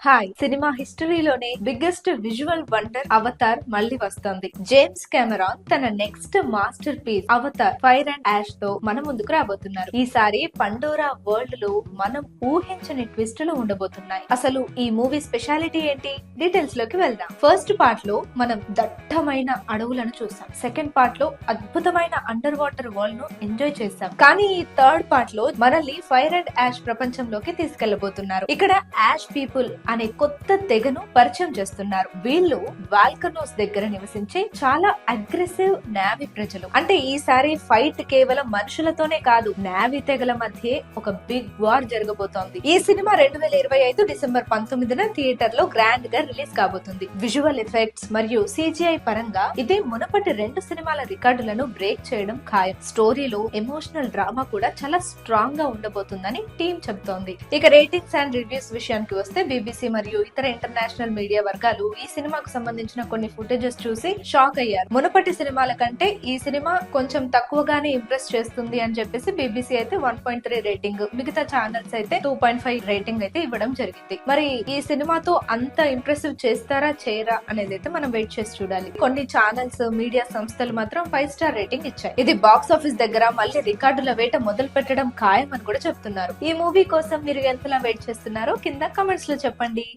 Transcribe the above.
Hi cinema హిస్టరీలోనే biggest visual wonder Avatar మళ్ళీ వస్తోంది. జేమ్స్ కెమెరాన్ తన next masterpiece Avatar fire and ash తో మన ముందుకు రాబోతున్నారు. ఈసారి పండోరా వరల్డ్ లో మనం ఊహించని ట్విస్టులు ఉండబోతున్నాయి. అసలు ఈ మూవీ స్పెషాలిటీ ఏంటి? డీటెయిల్స్ లోకి వెళ్దాం. ఫస్ట్ పార్ట్ లో మనం దట్టమైన అడవులను చూసాం. సెకండ్ పార్ట్ లో అద్భుతమైన అండర్ వాటర్ వరల్డ్ ను ఎంజాయ్ చేసాం. కానీ ఈ థర్డ్ పార్ట్ లో మనల్ని ఫైర్ అండ్ యాష్ ప్రపంచంలోకి తీసుకెళ్లబోతున్నారు. ఇక్కడ యాష్ పీపుల్ అనే కొత్త తెగను పరిచయం చేస్తున్నారు. వీళ్ళు వాల్కనోస్ దగ్గర నివసించే చాలా అగ్రెసివ్ నావీ ప్రజలు. అంటే ఈసారి ఫైట్ కేవలం మనుషులతోనే కాదు, నావీ తెగల మధ్య ఒక బిగ్ వార్ జరగబోతోంది. ఈ సినిమా 2025 డిసెంబర్ 19న థియేటర్ లో గ్రాండ్ గా రిలీజ్ కాబోతుంది. విజువల్ ఎఫెక్ట్స్ మరియు సిజిఐ పరంగా ఇది మునపటి 2 సినిమాల రికార్డులను బ్రేక్ చేయడం ఖాయం. స్టోరీలో ఎమోషనల్ డ్రామా కూడా చాలా స్ట్రాంగ్ గా ఉండబోతుందని టీం చెబుతోంది. ఇక రేటింగ్స్ అండ్ రివ్యూస్ విషయానికి వస్తే BBC మరియు ఇతర ఇంటర్నేషనల్ మీడియా వర్గాలు ఈ సినిమాకు సంబంధించిన కొన్ని ఫుటేజెస్ చూసి షాక్ అయ్యారు. మునుపటి సినిమాల కంటే ఈ సినిమా కొంచెం తక్కువగానే ఇంప్రెస్ చేస్తుంది అని చెప్పేసి BBC అయితే 1.3 రేటింగ్, మిగతా ఛానల్స్ అయితే 2.5 రేటింగ్ అయితే ఇవ్వడం జరిగింది. మరి ఈ సినిమాతో అంత ఇంప్రెసివ్ చేస్తారా చేయరా అనేది అయితే మనం వెయిట్ చేసి చూడాలి. కొన్ని ఛానల్స్ మీడియా సంస్థలు మాత్రం 5 స్టార్ రేటింగ్ ఇచ్చాయి. ఇది బాక్స్ ఆఫీస్ దగ్గర మళ్ళీ రికార్డుల వేట మొదలు పెట్టడం ఖాయం అని కూడా చెప్తున్నారు. ఈ మూవీ కోసం మీరు ఎంతలా వెయిట్ చేస్తున్నారో కింద కమెంట్స్ లో చెప్పండి.